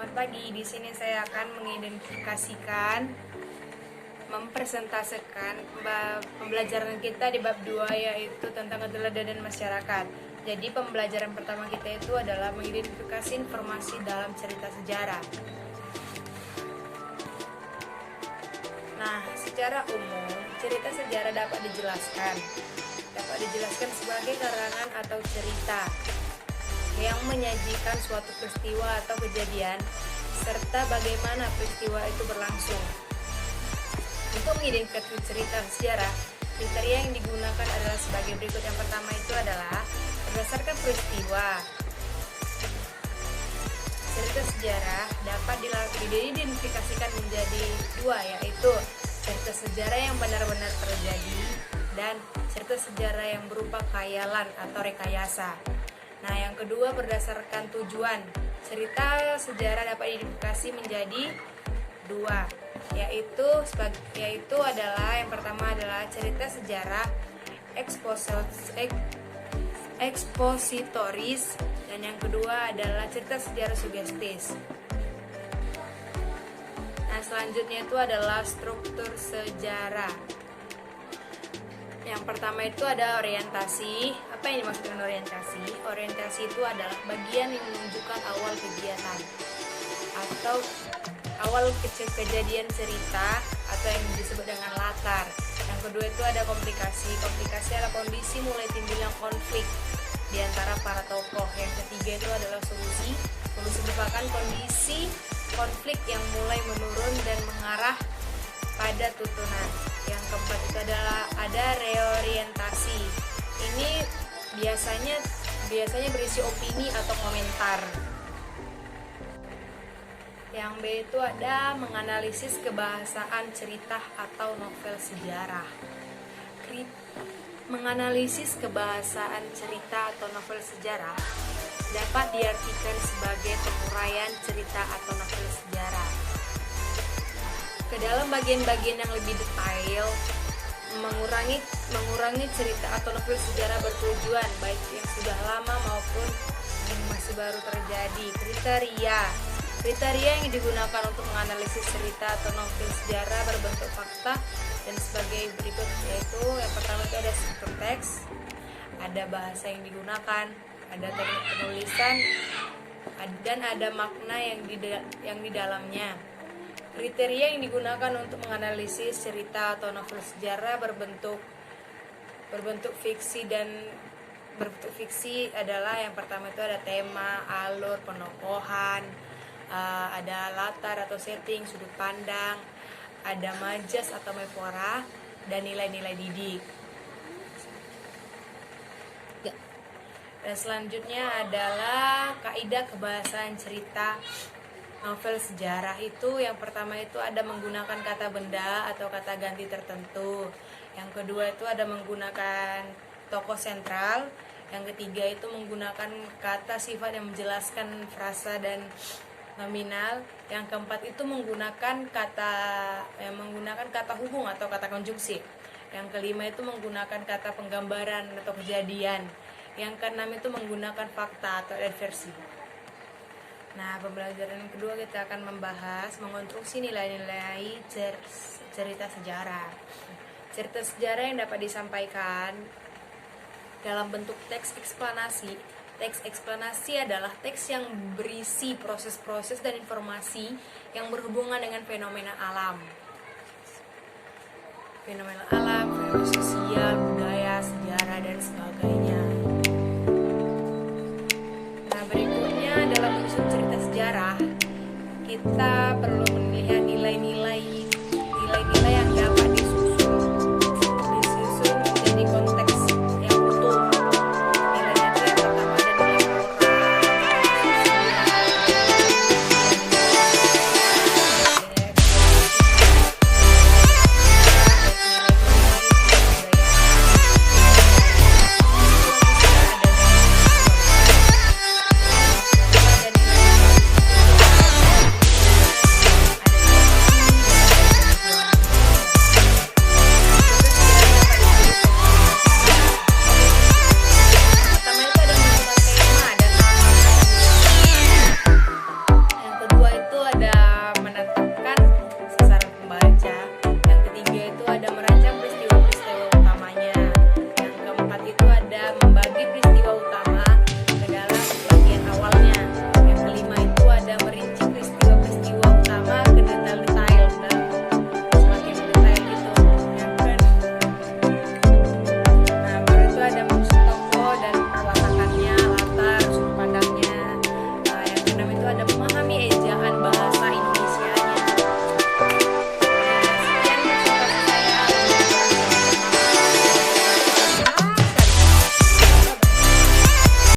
Selamat pagi. Di sini saya akan mengidentifikasikan, mempresentasikan pembelajaran kita di bab 2, yaitu tentang keteladanan masyarakat. Jadi pembelajaran pertama kita itu adalah mengidentifikasi informasi dalam cerita sejarah. Nah, secara umum, cerita sejarah dapat dijelaskan sebagai karangan atau cerita yang menyajikan suatu peristiwa atau kejadian serta bagaimana peristiwa itu berlangsung. Untuk mengidentifikasi cerita sejarah, kriteria yang digunakan adalah sebagai berikut. Yang pertama itu adalah berdasarkan peristiwa. Cerita sejarah dapat diidentifikasikan menjadi dua, yaitu cerita sejarah yang benar-benar terjadi dan cerita sejarah yang berupa khayalan atau rekayasa. Nah, yang kedua berdasarkan tujuan. Cerita sejarah dapat diidentifikasi menjadi dua, yaitu adalah yang pertama adalah cerita sejarah ekspositoris dan yang kedua adalah cerita sejarah sugestis. Nah, selanjutnya itu adalah struktur sejarah. Yang pertama itu ada orientasi. Apa yang dimaksud dengan orientasi? Orientasi itu adalah bagian yang menunjukkan awal kegiatan atau awal kejadian cerita atau yang disebut dengan latar. Yang kedua itu ada komplikasi. Komplikasi adalah kondisi mulai timbulnya konflik di antara para tokoh. Yang ketiga itu adalah solusi. Solusi merupakan kondisi konflik yang mulai menurun dan mengarah pada tutunan. Yang keempat itu adalah ada reorientasi. Ini biasanya berisi opini atau komentar. Yang B itu ada menganalisis kebahasaan cerita atau novel sejarah. Menganalisis kebahasaan cerita atau novel sejarah dapat diartikan sebagai penguraian cerita atau novel sejarah ke dalam bagian-bagian yang lebih detail, mengurangi cerita atau novel sejarah bertujuan baik yang sudah lama maupun yang masih baru terjadi. Kriteria yang digunakan untuk menganalisis cerita atau novel sejarah berbentuk fakta dan sebagai berikut, yaitu yang pertama itu ada struktur teks, ada bahasa yang digunakan, ada teknik penulisan, dan ada makna yang di dalamnya. Kriteria yang digunakan untuk menganalisis cerita atau novel sejarah berbentuk fiksi adalah yang pertama itu ada tema, alur, penokohan, ada latar atau setting, sudut pandang, ada majas atau metafora, dan nilai-nilai didik. Dan selanjutnya adalah kaidah kebahasaan cerita novel sejarah. Itu yang pertama itu ada menggunakan kata benda atau kata ganti tertentu. Yang kedua itu ada menggunakan tokoh sentral. Yang ketiga itu menggunakan kata sifat yang menjelaskan frasa dan nominal. Yang keempat itu menggunakan kata hubung atau kata konjungsi. Yang kelima itu menggunakan kata penggambaran atau kejadian. Yang keenam itu menggunakan fakta atau adversi. Nah, pembelajaran kedua kita akan membahas mengonstruksi nilai-nilai cerita sejarah. Cerita sejarah yang dapat disampaikan dalam bentuk teks eksplanasi. Teks eksplanasi adalah teks yang berisi proses-proses dan informasi yang berhubungan dengan fenomena alam, fenomena sosial, budaya, sejarah, dan sebagainya. Nah, berikutnya dalam menyusun cerita sejarah, kita perlu